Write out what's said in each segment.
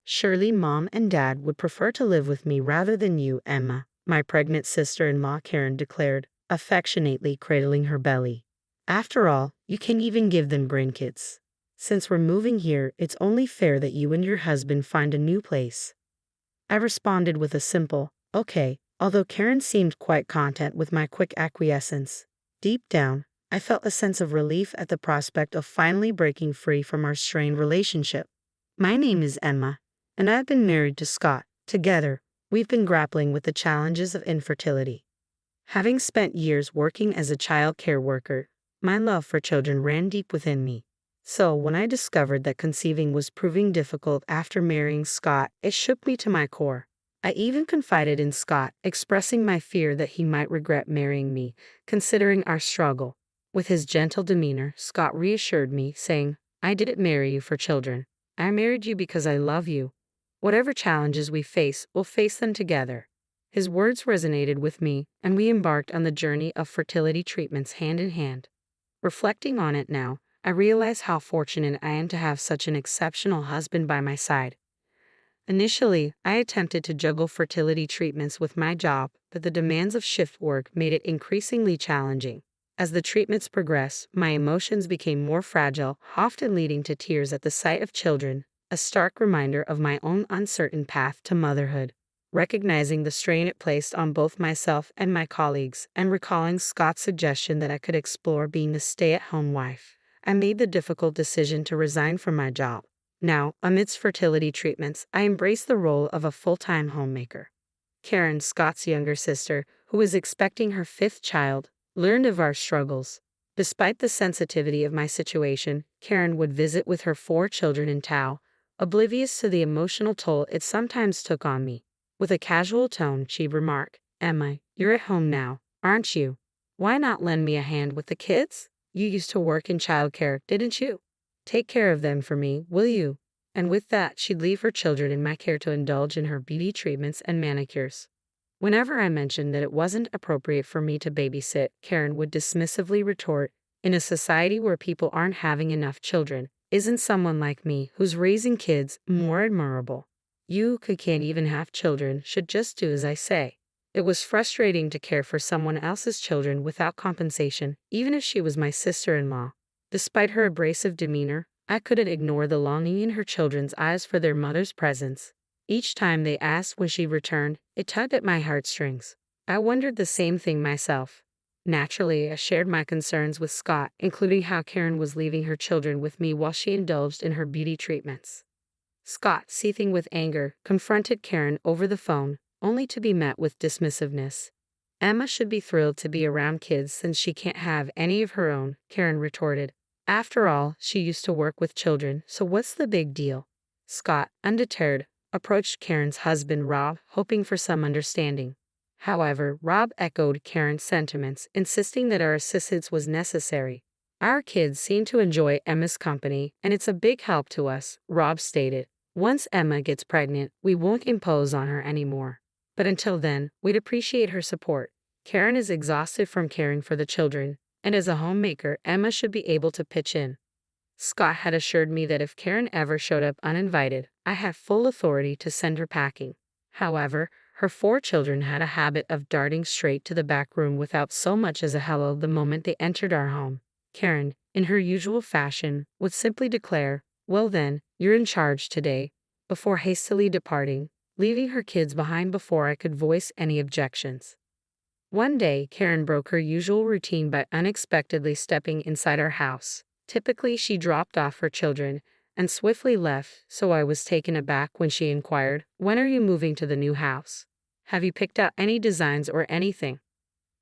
Surely Mom and Dad would prefer to live with me rather than you, Emma, my pregnant sister-in-law Karen declared, affectionately cradling her belly. After all, you can't even give them grandkids. Since we're moving here, it's only fair that you and your husband find a new place. I responded with a simple, okay, although Karen seemed quite content with my quick acquiescence. Deep down, I felt a sense of relief at the prospect of finally breaking free from our strained relationship. My name is Emma, and I've been married to Scott. Together, we've been grappling with the challenges of infertility. Having spent years working as a child care worker, my love for children ran deep within me. So when I discovered that conceiving was proving difficult after marrying Scott, it shook me to my core. I even confided in Scott, expressing my fear that he might regret marrying me, considering our struggle. With his gentle demeanor, Scott reassured me, saying, "I didn't marry you for children. I married you because I love you. Whatever challenges we face, we'll face them together." His words resonated with me, and we embarked on the journey of fertility treatments hand in hand. Reflecting on it now, I realize how fortunate I am to have such an exceptional husband by my side. Initially, I attempted to juggle fertility treatments with my job, but the demands of shift work made it increasingly challenging. As the treatments progressed, my emotions became more fragile, often leading to tears at the sight of children, a stark reminder of my own uncertain path to motherhood. Recognizing the strain it placed on both myself and my colleagues, and recalling Scott's suggestion that I could explore being a stay-at-home wife, I made the difficult decision to resign from my job. Now, amidst fertility treatments, I embrace the role of a full-time homemaker. Karen, Scott's younger sister, who is expecting her fifth child, learned of our struggles. Despite the sensitivity of my situation, Karen would visit with her 4 children in tow, oblivious to the emotional toll it sometimes took on me. With a casual tone, she'd remark, "Emma, you're at home now, aren't you? Why not lend me a hand with the kids? You used to work in childcare, didn't you? Take care of them for me, will you?" And with that, she'd leave her children in my care to indulge in her beauty treatments and manicures. Whenever I mentioned that it wasn't appropriate for me to babysit, Karen would dismissively retort, "In a society where people aren't having enough children, isn't someone like me, who's raising kids, more admirable? You who can't even have children should just do as I say." It was frustrating to care for someone else's children without compensation, even if she was my sister-in-law. Despite her abrasive demeanor, I couldn't ignore the longing in her children's eyes for their mother's presence. Each time they asked when she returned, it tugged at my heartstrings. I wondered the same thing myself. Naturally, I shared my concerns with Scott, including how Karen was leaving her children with me while she indulged in her beauty treatments. Scott, seething with anger, confronted Karen over the phone, only to be met with dismissiveness. "Emma should be thrilled to be around kids since she can't have any of her own," Karen retorted. "After all, she used to work with children, so what's the big deal?" Scott, undeterred, approached Karen's husband Rob, hoping for some understanding. However, Rob echoed Karen's sentiments, insisting that our assistance was necessary. "Our kids seem to enjoy Emma's company, and it's a big help to us," Rob stated. "Once Emma gets pregnant, we won't impose on her anymore. But until then, we'd appreciate her support. Karen is exhausted from caring for the children, and as a homemaker, Emma should be able to pitch in." Scott had assured me that if Karen ever showed up uninvited, I had full authority to send her packing. However, her 4 children had a habit of darting straight to the back room without so much as a hello the moment they entered our home. Karen, in her usual fashion, would simply declare, "Well then, you're in charge today," before hastily departing, leaving her kids behind before I could voice any objections. One day, Karen broke her usual routine by unexpectedly stepping inside our house. Typically, she dropped off her children and swiftly left, so I was taken aback when she inquired, "When are you moving to the new house? Have you picked out any designs or anything?"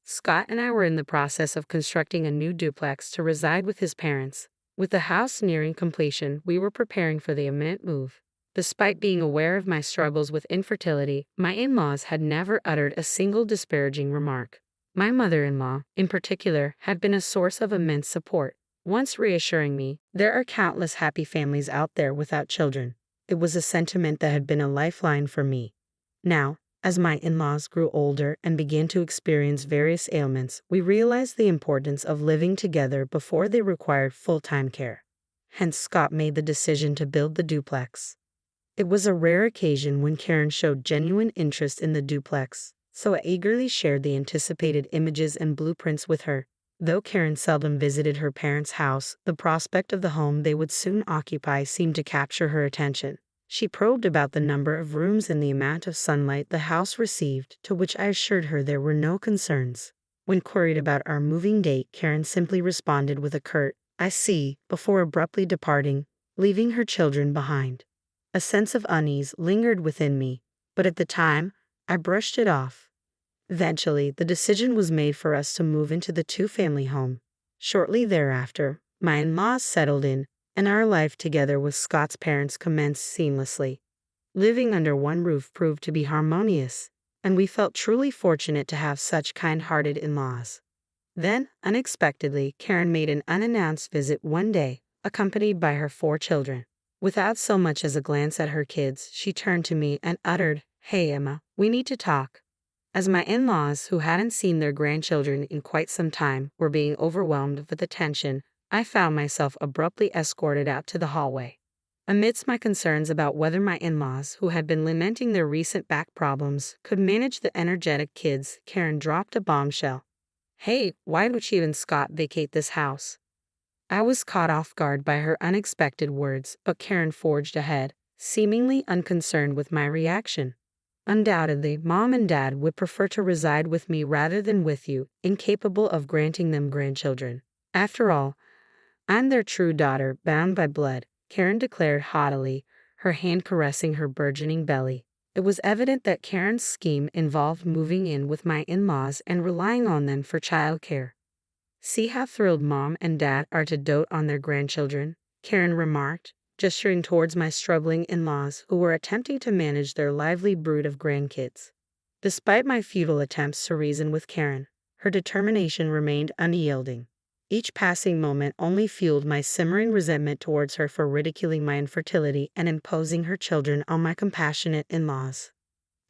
Scott and I were in the process of constructing a new duplex to reside with his parents. With the house nearing completion, we were preparing for the imminent move. Despite being aware of my struggles with infertility, my in-laws had never uttered a single disparaging remark. My mother-in-law, in particular, had been a source of immense support, once reassuring me, "There are countless happy families out there without children." It was a sentiment that had been a lifeline for me. Now, as my in-laws grew older and began to experience various ailments, we realized the importance of living together before they required full-time care. Hence, Scott made the decision to build the duplex. It was a rare occasion when Karen showed genuine interest in the duplex, so I eagerly shared the anticipated images and blueprints with her. Though Karen seldom visited her parents' house, the prospect of the home they would soon occupy seemed to capture her attention. She probed about the number of rooms and the amount of sunlight the house received, to which I assured her there were no concerns. When queried about our moving date, Karen simply responded with a curt, "I see," before abruptly departing, leaving her children behind. A sense of unease lingered within me, but at the time, I brushed it off. Eventually, the decision was made for us to move into the two-family home. Shortly thereafter, my in-laws settled in, and our life together with Scott's parents commenced seamlessly. Living under one roof proved to be harmonious, and we felt truly fortunate to have such kind-hearted in-laws. Then, unexpectedly, Karen made an unannounced visit one day, accompanied by her 4 children. Without so much as a glance at her kids, she turned to me and uttered, "Hey Emma, we need to talk." As my in-laws, who hadn't seen their grandchildren in quite some time, were being overwhelmed with attention, I found myself abruptly escorted out to the hallway. Amidst my concerns about whether my in-laws, who had been lamenting their recent back problems, could manage the energetic kids, Karen dropped a bombshell. "Hey, why would she and Scott vacate this house?" I was caught off guard by her unexpected words, but Karen forged ahead, seemingly unconcerned with my reaction. "Undoubtedly, Mom and Dad would prefer to reside with me rather than with you, incapable of granting them grandchildren. After all, I'm their true daughter, bound by blood," Karen declared haughtily, her hand caressing her burgeoning belly. It was evident that Karen's scheme involved moving in with my in-laws and relying on them for childcare. "See how thrilled Mom and Dad are to dote on their grandchildren," Karen remarked, gesturing towards my struggling in-laws who were attempting to manage their lively brood of grandkids. Despite my futile attempts to reason with Karen, her determination remained unyielding. Each passing moment only fueled my simmering resentment towards her for ridiculing my infertility and imposing her children on my compassionate in-laws.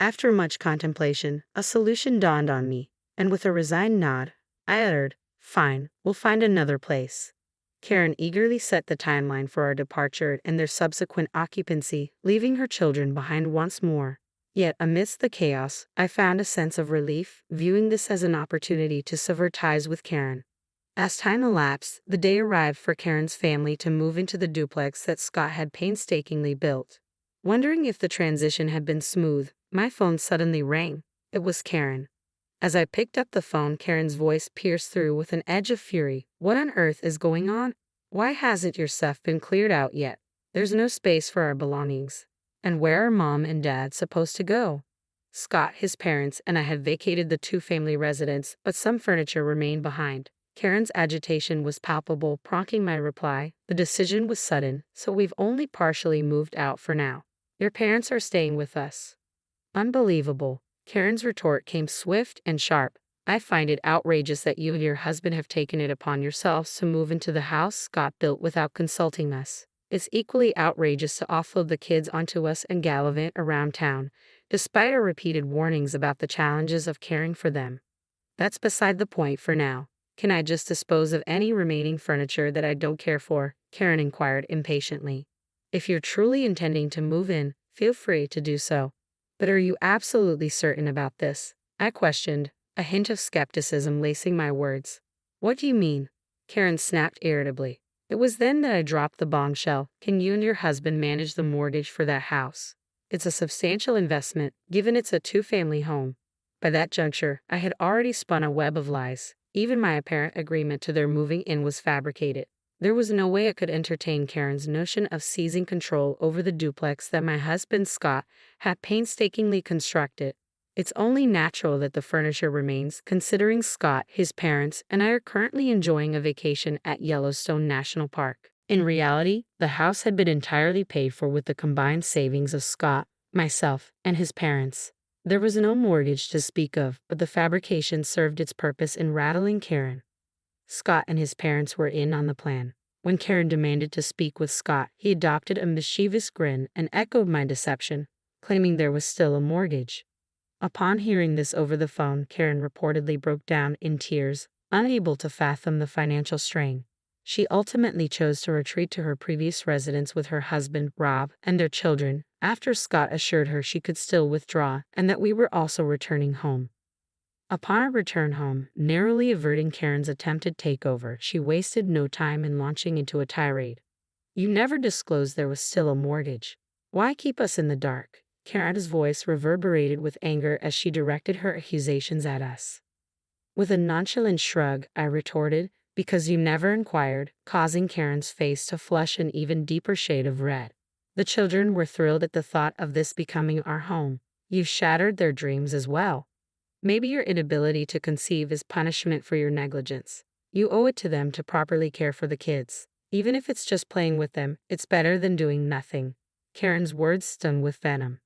After much contemplation, a solution dawned on me, and with a resigned nod, I uttered, "Fine, we'll find another place." Karen eagerly set the timeline for our departure and their subsequent occupancy, leaving her children behind once more. Yet amidst the chaos, I found a sense of relief, viewing this as an opportunity to sever ties with Karen. As time elapsed, the day arrived for Karen's family to move into the duplex that Scott had painstakingly built. Wondering if the transition had been smooth, my phone suddenly rang. It was Karen. As I picked up the phone, Karen's voice pierced through with an edge of fury. "What on earth is going on? Why hasn't your stuff been cleared out yet? There's no space for our belongings. And where are Mom and Dad supposed to go?" Scott, his parents, and I had vacated the two-family residence, but some furniture remained behind. Karen's agitation was palpable, prompting my reply. "The decision was sudden, so we've only partially moved out for now. Your parents are staying with us." Unbelievable. Karen's retort came swift and sharp. "I find it outrageous that you and your husband have taken it upon yourselves to move into the house Scott built without consulting us. It's equally outrageous to offload the kids onto us and gallivant around town, despite our repeated warnings about the challenges of caring for them. That's beside the point for now. Can I just dispose of any remaining furniture that I don't care for?" Karen inquired impatiently. "If you're truly intending to move in, feel free to do so. But are you absolutely certain about this?" I questioned, a hint of skepticism lacing my words. "What do you mean?" Karen snapped irritably. It was then that I dropped the bombshell. "Can you and your husband manage the mortgage for that house? It's a substantial investment, given it's a two-family home." By that juncture, I had already spun a web of lies. Even my apparent agreement to their moving in was fabricated. There was no way I could entertain Karen's notion of seizing control over the duplex that my husband Scott had painstakingly constructed. It's only natural that the furniture remains, considering Scott, his parents, and I are currently enjoying a vacation at Yellowstone National Park. In reality, the house had been entirely paid for with the combined savings of Scott, myself, and his parents. There was no mortgage to speak of, but the fabrication served its purpose in rattling Karen. Scott and his parents were in on the plan. When Karen demanded to speak with Scott, he adopted a mischievous grin and echoed my deception, claiming there was still a mortgage. Upon hearing this over the phone, Karen reportedly broke down in tears, unable to fathom the financial strain. She ultimately chose to retreat to her previous residence with her husband, Rob, and their children, after Scott assured her she could still withdraw and that we were also returning home. Upon our return home, narrowly averting Karen's attempted takeover, she wasted no time in launching into a tirade. You never disclosed there was still a mortgage. Why keep us in the dark? Karen's voice reverberated with anger as she directed her accusations at us. With a nonchalant shrug, I retorted, because you never inquired, causing Karen's face to flush an even deeper shade of red. The children were thrilled at the thought of this becoming our home. You shattered their dreams as well. Maybe your inability to conceive is punishment for your negligence. You owe it to them to properly care for the kids. Even if it's just playing with them, it's better than doing nothing. Karen's words stung with venom.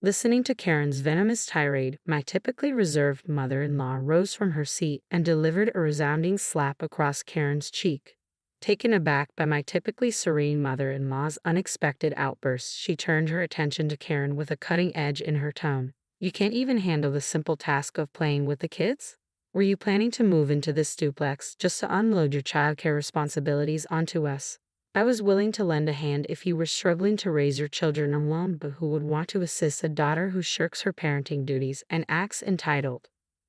Listening to Karen's venomous tirade, my typically reserved mother-in-law rose from her seat and delivered a resounding slap across Karen's cheek. Taken aback by my typically serene mother-in-law's unexpected outburst, she turned her attention to Karen with a cutting edge in her tone. You can't even handle the simple task of playing with the kids? Were you planning to move into this duplex just to unload your childcare responsibilities onto us? I was willing to lend a hand if you were struggling to raise your children alone, but who would want to assist a daughter who shirks her parenting duties and acts entitled?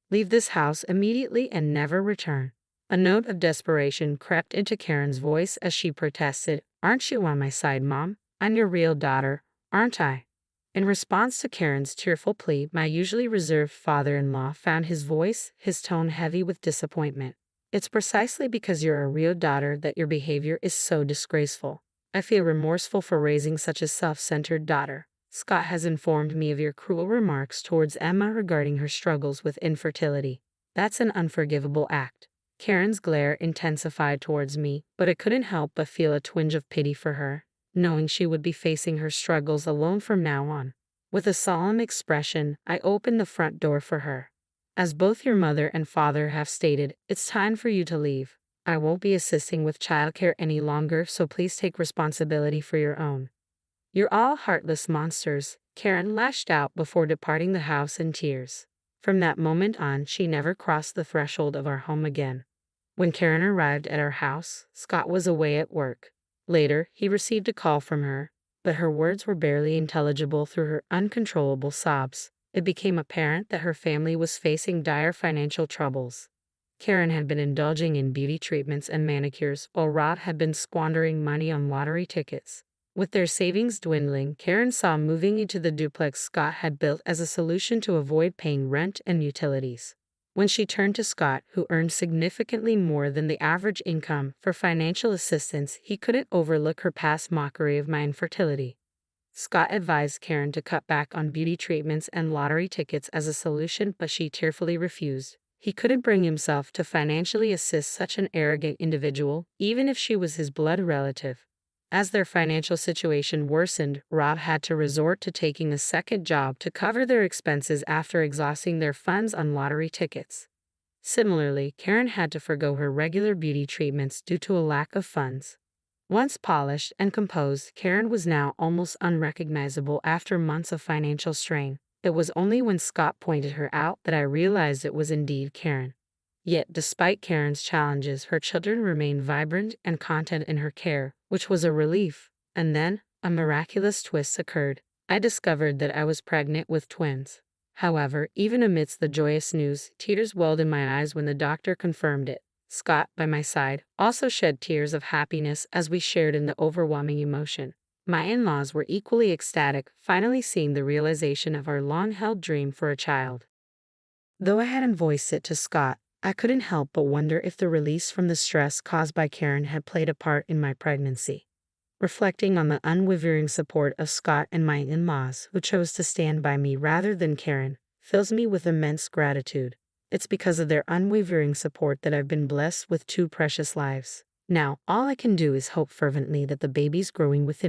Leave this house immediately and never return. A note of desperation crept into Karen's voice as she protested. Aren't you on my side, Mom? I'm your real daughter, aren't I? In response to Karen's tearful plea, my usually reserved father-in-law found his tone heavy with disappointment. It's precisely because you're a real daughter that your behavior is so disgraceful. I feel remorseful for raising such a self-centered daughter. Scott has informed me of your cruel remarks towards Emma regarding her struggles with infertility. That's an unforgivable act. Karen's glare intensified towards me, but I couldn't help but feel a twinge of pity for her, knowing she would be facing her struggles alone from now on. With a solemn expression, I opened the front door for her. As both your mother and father have stated, it's time for you to leave. I won't be assisting with childcare any longer, so please take responsibility for your own. You're all heartless monsters, Karen lashed out before departing the house in tears. From that moment on, she never crossed the threshold of our home again. When Karen arrived at our house, Scott was away at work. Later, he received a call from her, but her words were barely intelligible through her uncontrollable sobs. It became apparent that her family was facing dire financial troubles. Karen had been indulging in beauty treatments and manicures, while Rod had been squandering money on lottery tickets. With their savings dwindling, Karen saw moving into the duplex Scott had built as a solution to avoid paying rent and utilities. When she turned to Scott, who earned significantly more than the average income, for financial assistance, he couldn't overlook her past mockery of my infertility. Scott advised Karen to cut back on beauty treatments and lottery tickets as a solution, but she tearfully refused. He couldn't bring himself to financially assist such an arrogant individual, even if she was his blood relative. As their financial situation worsened, Rob had to resort to taking a second job to cover their expenses after exhausting their funds on lottery tickets. Similarly, Karen had to forgo her regular beauty treatments due to a lack of funds. Once polished and composed, Karen was now almost unrecognizable after months of financial strain. It was only when Scott pointed her out that I realized it was indeed Karen. Yet, despite Karen's challenges, her children remained vibrant and content in her care, which was a relief. And then, a miraculous twist occurred. I discovered that I was pregnant with twins. However, even amidst the joyous news, tears welled in my eyes when the doctor confirmed it. Scott, by my side, also shed tears of happiness as we shared in the overwhelming emotion. My in-laws were equally ecstatic, finally seeing the realization of our long-held dream for a child. Though I hadn't voiced it to Scott, I couldn't help but wonder if the release from the stress caused by Karen had played a part in my pregnancy. Reflecting on the unwavering support of Scott and my in-laws, who chose to stand by me rather than Karen, fills me with immense gratitude. It's because of their unwavering support that I've been blessed with two precious lives. Now, all I can do is hope fervently that the babies growing within